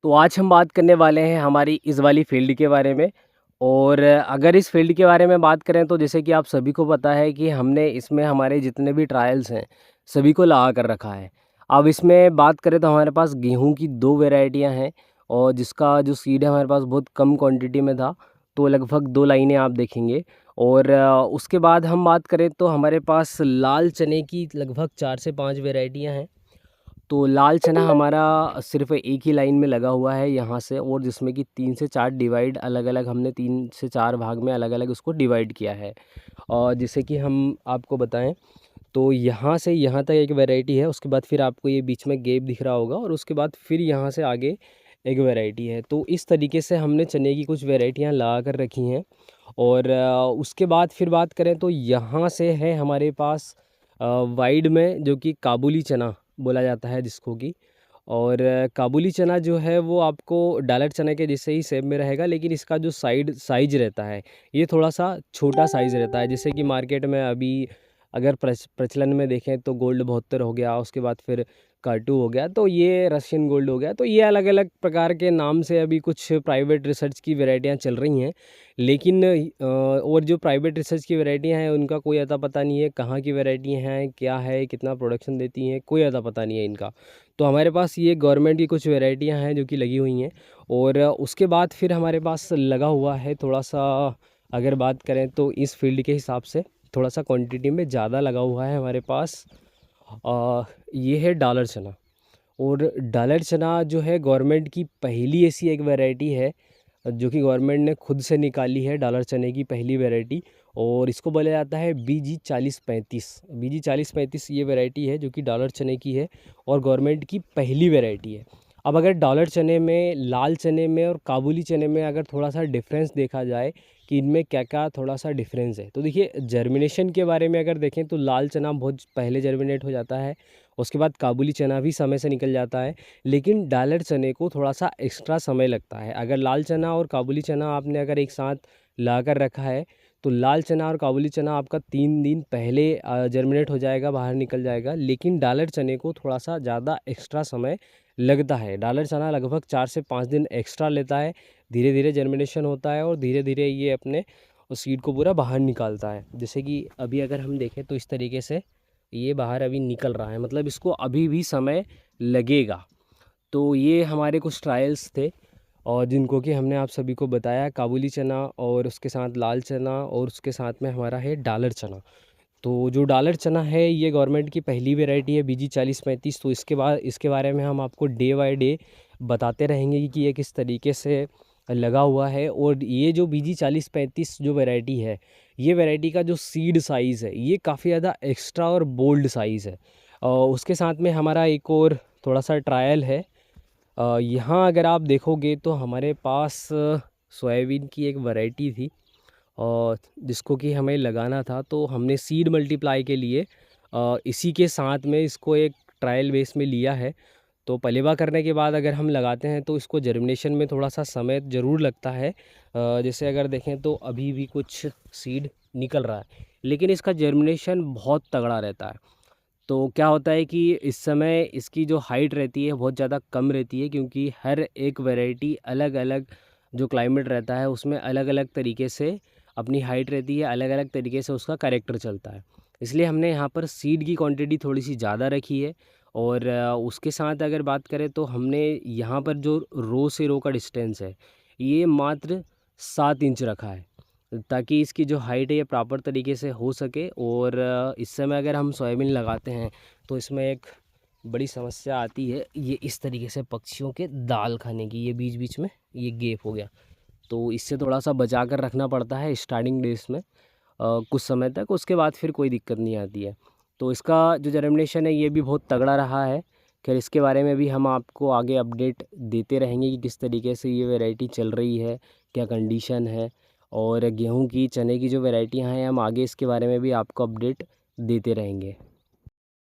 तो आज हम बात करने वाले हैं हमारी इस वाली फ़ील्ड के बारे में। और अगर इस फ़ील्ड के बारे में बात करें तो जैसे कि आप सभी को पता है कि हमने इसमें हमारे जितने भी ट्रायल्स हैं सभी को लगा कर रखा है। अब इसमें बात करें तो हमारे पास गेहूं की 2 वैरायटियां हैं और जिसका जो सीड है हमारे पास बहुत कम क्वांटिटी में था, तो लगभग 2 लाइनें आप देखेंगे। और उसके बाद हम बात करें तो हमारे पास लाल चने की लगभग 4 से 5 वैरायटियां हैं। तो लाल चना हमारा सिर्फ एक ही लाइन में लगा हुआ है यहाँ से, और जिसमें कि 3 से 4 डिवाइड अलग-अलग हमने 3 से 4 भाग में अलग-अलग उसको डिवाइड किया है। और जैसे कि हम आपको बताएं तो यहाँ से यहाँ तक एक वैरायटी है, उसके बाद फिर आपको ये बीच में गैप दिख रहा होगा और उसके बाद फिर यहाँ से आगे एक वैरायटी है। तो इस तरीके से हमने चने की कुछ वैरायटियाँ लगा कर रखी हैं। और उसके बाद फिर बात करें तो यहाँ से है हमारे पास वाइड में जो कि काबुली चना बोला जाता है जिसको कि। और काबुली चना जो है वो आपको डालर चने के जैसे ही शेप में रहेगा, लेकिन इसका जो साइज रहता है ये थोड़ा सा छोटा साइज़ रहता है। जैसे कि मार्केट में अभी अगर प्रचलन में देखें तो गोल्ड 72 हो गया, उसके बाद फिर कारटू हो गया, तो ये रशियन गोल्ड हो गया। तो ये अलग अलग प्रकार के नाम से अभी कुछ प्राइवेट रिसर्च की वैरायटियाँ चल रही हैं। लेकिन और जो प्राइवेट रिसर्च की वैरायटियाँ हैं उनका कोई अता पता नहीं है, कहाँ की वैरायटी हैं, क्या है, कितना प्रोडक्शन देती हैं, कोई अता पता नहीं है इनका। तो हमारे पास ये गवर्नमेंट की कुछ वैरायटियाँ हैं जो कि लगी हुई हैं। और उसके बाद फिर हमारे पास लगा हुआ है थोड़ा सा, अगर बात करें तो इस फील्ड के हिसाब से थोड़ा सा क्वांटिटी में ज़्यादा लगा हुआ है हमारे पास। ये है डॉलर चना। और डॉलर चना जो है गवर्नमेंट की पहली ऐसी एक वैरायटी है जो कि गवर्नमेंट ने खुद से निकाली है, डॉलर चने की पहली वैरायटी। और इसको बोला जाता है BG4035। BG4035 ये वैरायटी है जो कि डॉलर चने की है और गवर्नमेंट की पहली वैरायटी है। अब अगर डॉलर चने में, लाल चने में और काबुली चने में अगर थोड़ा सा डिफरेंस देखा जाए कि इनमें क्या क्या थोड़ा सा डिफरेंस है, तो देखिए जर्मिनेशन के बारे में अगर देखें तो लाल चना बहुत पहले जर्मिनेट हो जाता है, उसके बाद काबुली चना भी समय से निकल जाता है। लेकिन डॉलर चने को थोड़ा सा एक्स्ट्रा समय लगता है। अगर लाल चना और काबुली चना आपने अगर एक साथ ला कर रखा है तो लाल चना और काबुली चना आपका 3 दिन पहले जर्मिनेट हो जाएगा, बाहर निकल जाएगा। लेकिन डॉलर चने को थोड़ा सा ज़्यादा एक्स्ट्रा समय लगता है। डॉलर चना लगभग 4 से 5 दिन एक्स्ट्रा लेता है, धीरे धीरे जर्मिनेशन होता है और धीरे धीरे ये अपने उस सीड को पूरा बाहर निकालता है। जैसे कि अभी अगर हम देखें तो इस तरीके से ये बाहर अभी निकल रहा है, मतलब इसको अभी भी समय लगेगा। तो ये हमारे कुछ ट्रायल्स थे और जिनको कि हमने आप सभी को बताया, काबुली चना और उसके साथ लाल चना और उसके साथ में हमारा है डॉलर चना। तो जो डॉलर चना है ये गवर्नमेंट की पहली वैरायटी है BG4035। तो इसके बाद इसके बारे में हम आपको डे बाय डे बताते रहेंगे कि ये किस तरीके से लगा हुआ है। और ये जो BG4035 जो वैरायटी है, ये वैरायटी का जो सीड साइज़ है ये काफ़ी ज़्यादा एक्स्ट्रा और बोल्ड साइज़ है। और उसके साथ में हमारा एक और थोड़ा सा ट्रायल है। यहाँ अगर आप देखोगे तो हमारे पास सोयाबीन की एक वैरायटी थी और जिसको कि हमें लगाना था, तो हमने सीड मल्टीप्लाई के लिए इसी के साथ में इसको एक ट्रायल बेस में लिया है। तो पलेवा करने के बाद अगर हम लगाते हैं तो इसको जर्मिनेशन में थोड़ा सा समय ज़रूर लगता है। जैसे अगर देखें तो अभी भी कुछ सीड निकल रहा है, लेकिन इसका जर्मिनेशन बहुत तगड़ा रहता है। तो क्या होता है कि इस समय इसकी जो हाइट रहती है बहुत ज़्यादा कम रहती है, क्योंकि हर एक वैरायटी अलग अलग जो क्लाइमेट रहता है उसमें अलग अलग तरीके से अपनी हाइट रहती है, अलग अलग तरीके से उसका कैरेक्टर चलता है। इसलिए हमने यहाँ पर सीड की क्वांटिटी थोड़ी सी ज़्यादा रखी है। और उसके साथ अगर बात करें तो हमने यहाँ पर जो रो से रो का डिस्टेंस है ये मात्र 7 इंच रखा है, ताकि इसकी जो हाइट है ये प्रॉपर तरीके से हो सके। और इस समय अगर हम सोयाबीन लगाते हैं तो इसमें एक बड़ी समस्या आती है, ये इस तरीके से पक्षियों के दाल खाने की। ये बीच बीच में ये गैप हो गया, तो इससे थोड़ा सा बचा कर रखना पड़ता है स्टार्टिंग डेज में कुछ समय तक। उसके बाद फिर कोई दिक्कत नहीं आती है। तो इसका जो जर्मिनेशन है ये भी बहुत तगड़ा रहा है। खैर इसके बारे में भी हम आपको आगे अपडेट देते रहेंगे कि किस तरीके से ये वैरायटी चल रही है, क्या कंडीशन है। और गेहूं की, चने की जो वैरायटियां हैं हम आगे इसके बारे में भी आपको अपडेट देते रहेंगे।